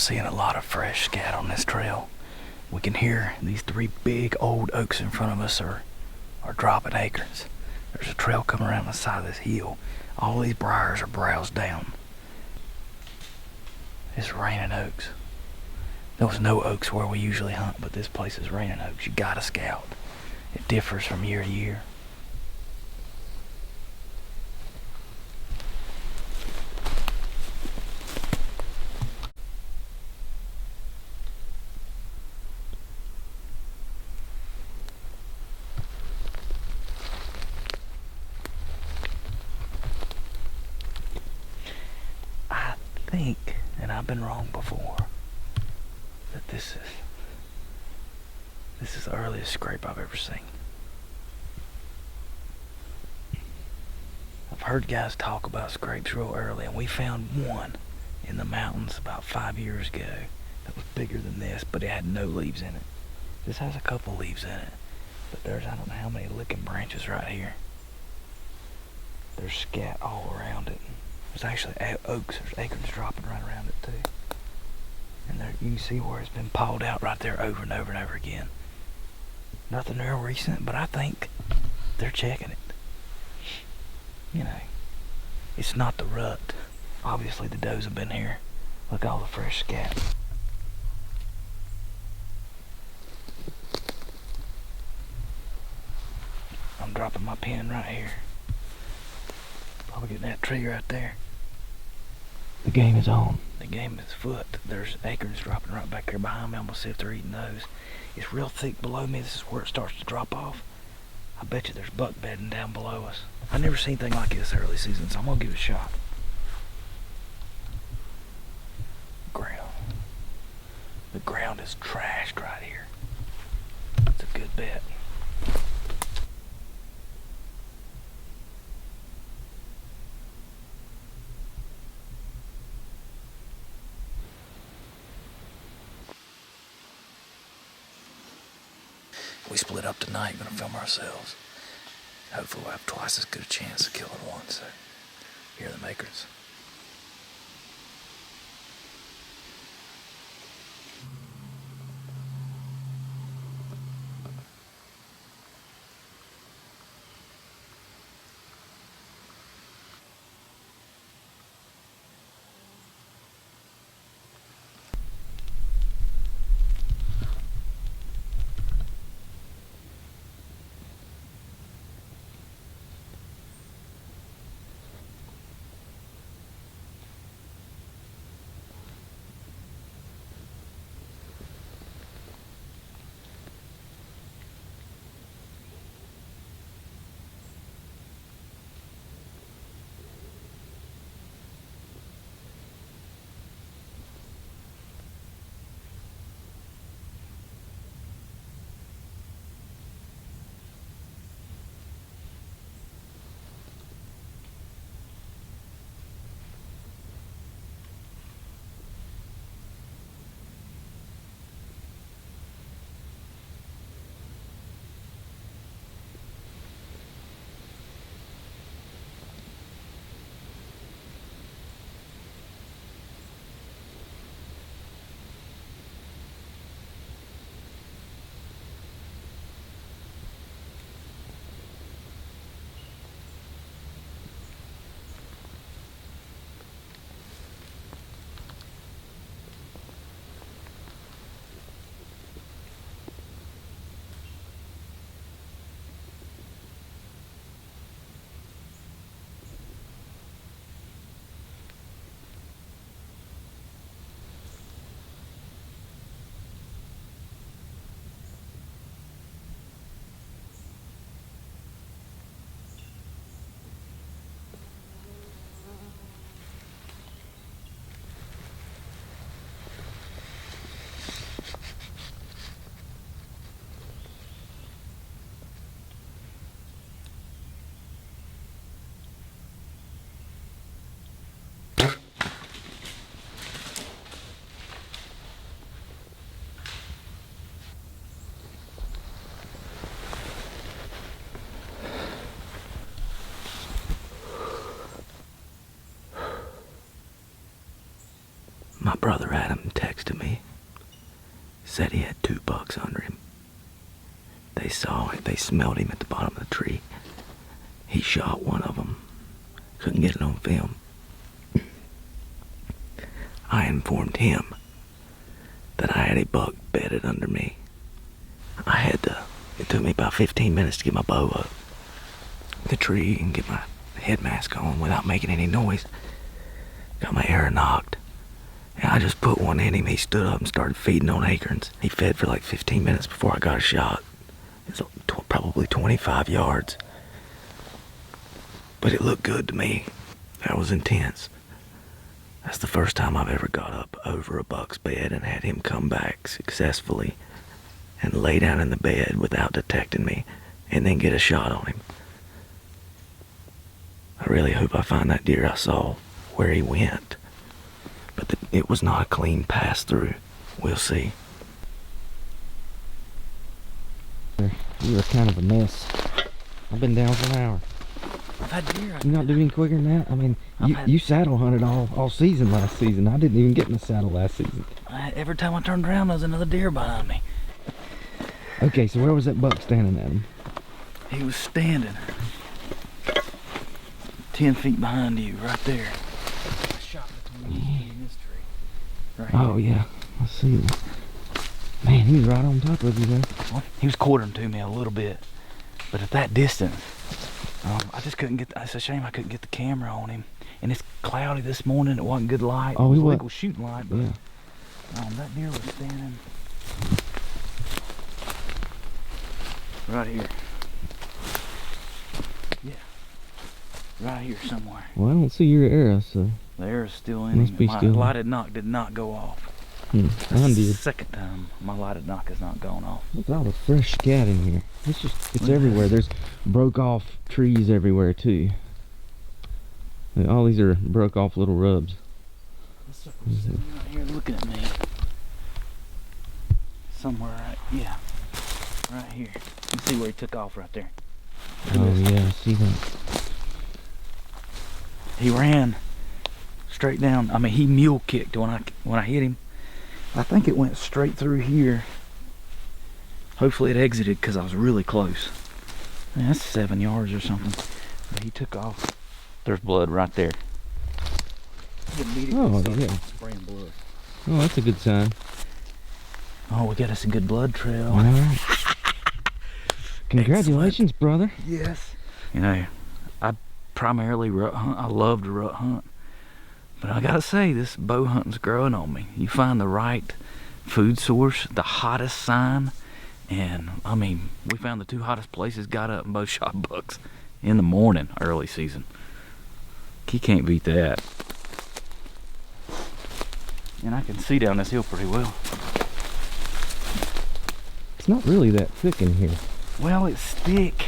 seeing a lot of fresh scat on this trail. We can hear these 3 big old oaks in front of us are dropping acorns. There's a trail coming around the side of this hill. All these briars are browsed down. It's raining oaks. There was no oaks where we usually hunt, but this place is raining oaks. You gotta scout. It differs from year to year. I think, and I've been wrong before, that this is the earliest scrape I've ever seen. I've heard guys talk about scrapes real early, and we found one in the mountains about 5 years ago that was bigger than this, but it had no leaves in it. This has a couple leaves in it, but there's I don't know how many licking branches right here. There's scat all around it. There's actually oaks, there's acorns dropping right around it too. And there, you can see where it's been pawed out right there over and over and over again. Nothing real recent, but I think they're checking it. You know, it's not the rut. Obviously the does have been here. Look at all the fresh scat. I'm dropping my pin right here. Probably getting that tree right there. The game is on. The game is afoot. There's acorns dropping right back there behind me. I'm gonna see if they're eating those. It's real thick below me. This is where it starts to drop off. I bet you there's buck bedding down below us. I've never seen anything like this early season, so I'm gonna give it a shot. The ground is trashed right here. It's a good bet. We split up tonight, gonna film ourselves. Hopefully we'll have twice as good a chance of killing one, so here are the acorns. My brother Adam texted me. Said he had 2 bucks under him. They saw it. They smelled him at the bottom of the tree. He shot one of them. Couldn't get it on film. I informed him that I had a buck bedded under me. It took me about 15 minutes to get my bow up the tree and get my head mask on without making any noise. Got my arrow knocked. And I just put one in him. He stood up and started feeding on acorns. He fed for like 15 minutes before I got a shot. It's probably 25 yards. But it looked good to me. That was intense. That's the first time I've ever got up over a buck's bed and had him come back successfully and lay down in the bed without detecting me and then get a shot on him. I really hope I find that deer I saw where he went. But it was not a clean pass through. We'll see. You are kind of a mess. I've been down for an hour. I've had deer. You not doing any quicker than that? I mean, you saddle hunted all season last season. I didn't even get in the saddle last season. Every time I turned around, there was another deer behind me. Okay, so where was that buck standing at him? He was standing 10 feet behind you, right there. I shot between you and this tree. Right Oh, here. yeah. I see him. Man, he was right on top of you there. Well, he was quartering to me a little bit. But at that distance, I just couldn't get, it's a shame I couldn't get the camera on him. And it's cloudy this morning, it wasn't good light. Oh, it he was was legal shooting light, but yeah. That deer was standing right here. Yeah. Right here somewhere. Well, I don't see your arrow, so. The arrow's still in Must him. be My still. lighted knock did not go off. Mine That's the did. second time my lighted knock has not gone off. Look at all the fresh scat in here. It's everywhere. There's broke off trees everywhere too. And all these are broke off little rubs. This sucker's sitting right here looking at me. Somewhere right, yeah. Right here. You see where he took off right there. Oh yeah, I see that. He ran straight down. I mean, he mule kicked when I hit him. I think it went straight through here. Hopefully it exited because I was really close. Man, that's 7 yards or something. But he took off. There's blood right there. He immediately started yeah. spraying blood. Oh, that's a good sign. Oh, we got us a good blood trail. All right. Congratulations, brother. Yes. You know, I primarily rut hunt. I love to rut hunt. But I gotta say, this bow hunting's growing on me. You find the right food source, the hottest sign, and I mean, we found the 2 hottest places, got up and both shot bucks in the morning, early season. You can't beat that. And I can see down this hill pretty well. It's not really that thick in here. Well, it's thick.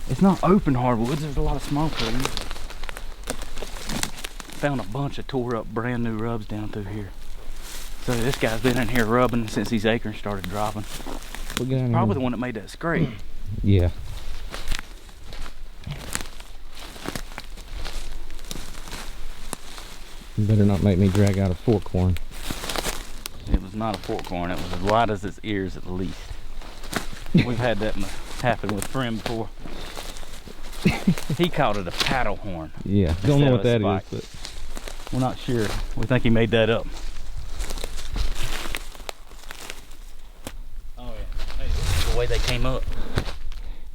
It's not open hardwoods, there's a lot of small trees. Found a bunch of tore up brand new rubs down through here. So this guy's been in here rubbing since these acorns started dropping. We'll get Probably the one that made that scrape. Yeah. You better not make me drag out a fork horn. It was not a fork horn, it was as wide as its ears at least. We've had that happen with Friend before. He called it a paddle horn. Yeah, don't know what that spike. is, but We're not sure. We think he made that up. Oh yeah. Hey, this is the way they came up.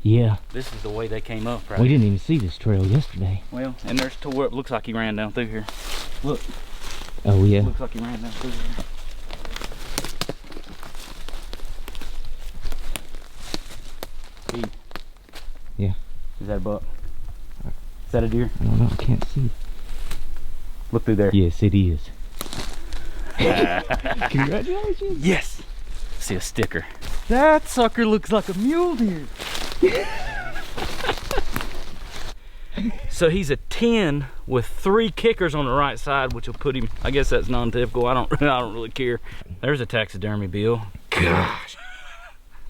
yeah, This is the way they came up, right? we didn't even see this trail yesterday. Well, and there's tore up. Looks like he ran down through here. Look. Oh yeah. Looks like he ran down through here. He. Yeah. Is that a buck? Is that a deer? I don't know, I can't see. Look through there. Yes, it is. Congratulations. Yes. See a sticker. That sucker looks like a mule deer. So he's a 10 with 3 kickers on the right side, which will put him, I guess that's non-typical. I don't really care. There's a taxidermy bill. Gosh.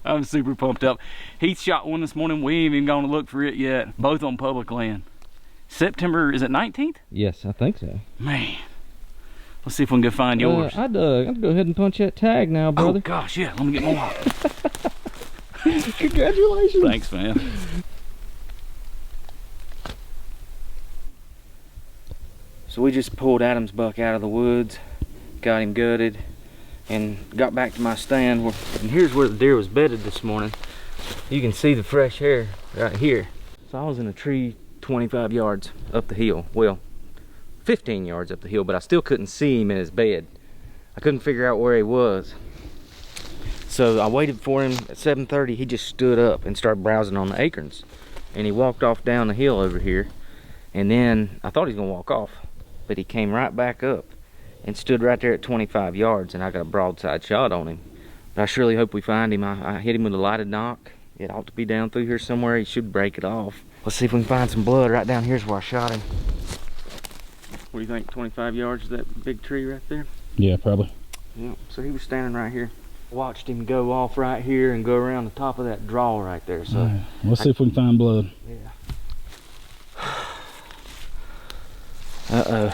I'm super pumped up. He shot one this morning. We ain't even gonna look for it yet. Both on public land. September, is it 19th? Yes, I think so. Man, Let's see if we can go find yours. I'd go ahead and punch that tag now, brother. Oh gosh, yeah. Let me get my wallet. Congratulations. Thanks, man. So we just pulled Adam's buck out of the woods, got him gutted, and got back to my stand. And here's where the deer was bedded this morning. You can see the fresh hair right here. So I was in a tree 25 yards up the hill. Well, 15 yards up the hill, but I still couldn't see him in his bed. I couldn't figure out where he was. So I waited for him at 7:30. He just stood up and started browsing on the acorns. And he walked off down the hill over here. And then I thought he was gonna walk off, but he came right back up and stood right there at 25 yards, and I got a broadside shot on him. But I surely hope we find him. I hit him with a lighted knock. It ought to be down through here somewhere. He should break it off. Let's see if we can find some blood. Right down here's where I shot him. What do you think, 25 yards of that big tree right there? Yeah, probably. Yeah, so he was standing right here. Watched him go off right here and go around the top of that draw right there. So Right. Let's see if we can find blood. yeah. Uh-oh.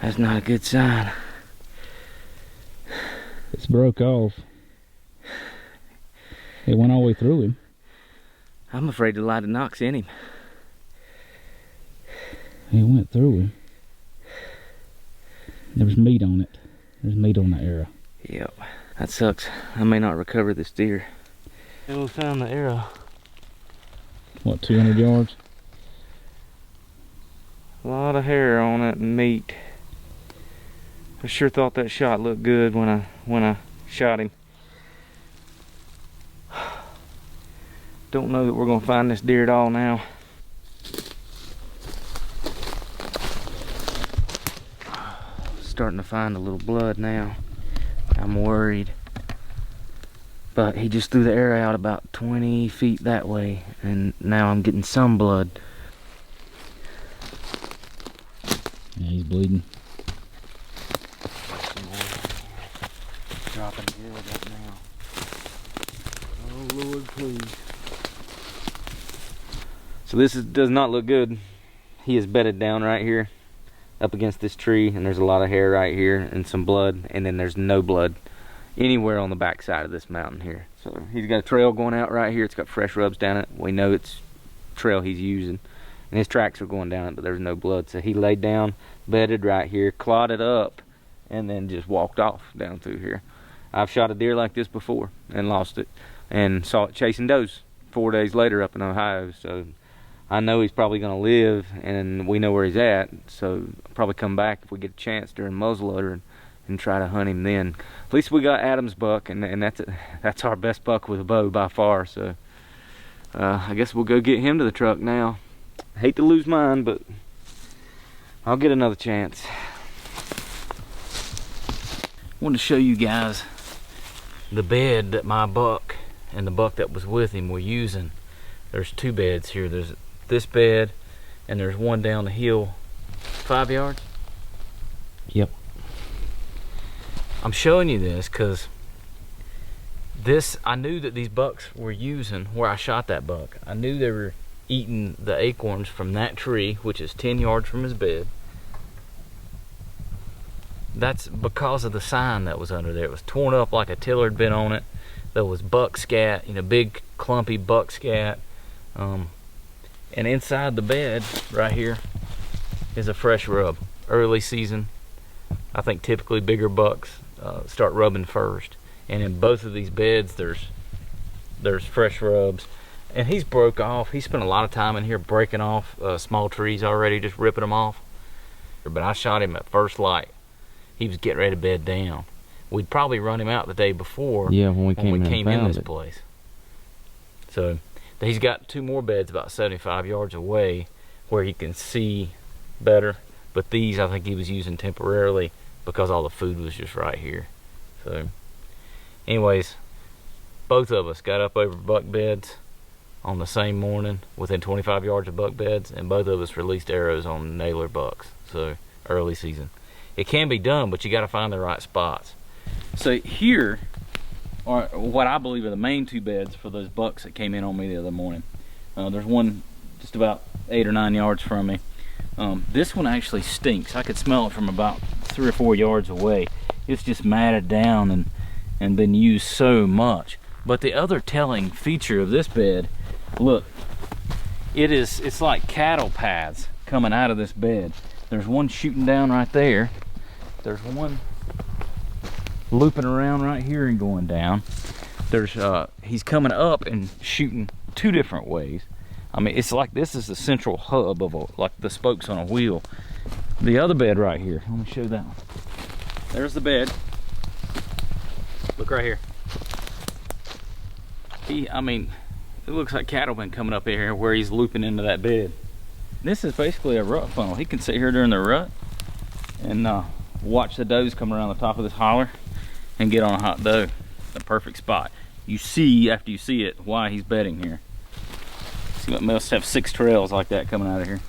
That's not a good sign. It's broke off. It went all the way through him. I'm afraid the light of knock's in him. It went through him. There was meat on it. There's meat on the arrow. Yep. That sucks. I may not recover this deer. And we found the arrow. What, 200 yards? A lot of hair on it and meat. I sure thought that shot looked good when I shot him. Don't know that we're gonna find this deer at all now. Starting to find a little blood now. I'm worried. But he just threw the arrow out about 20 feet that way, and now I'm getting some blood. Yeah, he's bleeding. Dropping good right now. Oh Lord, please. So this does not look good. He is bedded down right here up against this tree, and there's a lot of hair right here and some blood, and then there's no blood anywhere on the back side of this mountain here. So he's got a trail going out right here. It's got fresh rubs down it. We know it's trail he's using, and his tracks are going down it, but there's no blood. So he laid down, bedded right here, clotted up, and then just walked off down through here. I've shot a deer like this before and lost it, and saw it chasing does 4 days later up in Ohio. So I know he's probably going to live, and we know where he's at, so I'll probably come back if we get a chance during muzzleloader and try to hunt him then. At least we got Adam's buck, and that's our best buck with a bow by far. So I guess we'll go get him to the truck now. I hate to lose mine, but I'll get another chance. I wanted to show you guys the bed that my buck and the buck that was with him were using. There's two beds here. There's this bed, and there's one down the hill 5 yards. Yep. I'm showing you this because I knew that these bucks were using where I shot that buck. I knew they were eating the acorns from that tree, which is 10 yards from his bed. That's because of the sign that was under there. It was torn up like a tiller had been on it. There was buck scat, big clumpy buck scat. And inside the bed right here is a fresh rub. Early season, I think typically bigger bucks start rubbing first. And in both of these beds there's fresh rubs. And he's broke off. He spent a lot of time in here breaking off small trees already, just ripping them off. But I shot him at first light. He was getting ready to bed down. We'd probably run him out the day before. Yeah, when we came in this place. So he's got two more beds about 75 yards away where he can see better. But these I think he was using temporarily because all the food was just right here. So anyways, both of us got up over buck beds on the same morning within 25 yards of buck beds, and both of us released arrows on nailer bucks. So early season. It can be done, but you got to find the right spots. So here are what I believe are the main two beds for those bucks that came in on me the other morning. There's one just about 8 or 9 yards from me. This one actually stinks. I could smell it from about 3 or 4 yards away. It's just matted down and been used so much. But the other telling feature of this bed, look, it's like cattle paths coming out of this bed. There's one shooting down right there. There's one looping around right here and going down. There's he's coming up and shooting 2 different ways. I mean, it's like this is the central hub of like the spokes on a wheel. The other bed right here, let me show that one. There's the bed. Look right here. I mean, it looks like cattle been coming up in here where he's looping into that bed. This is basically a rut funnel. He can sit here during the rut and watch the does come around the top of this holler and get on a hot doe. The perfect spot. You see, after you see it, why he's bedding here. See, it must have 6 trails like that coming out of here.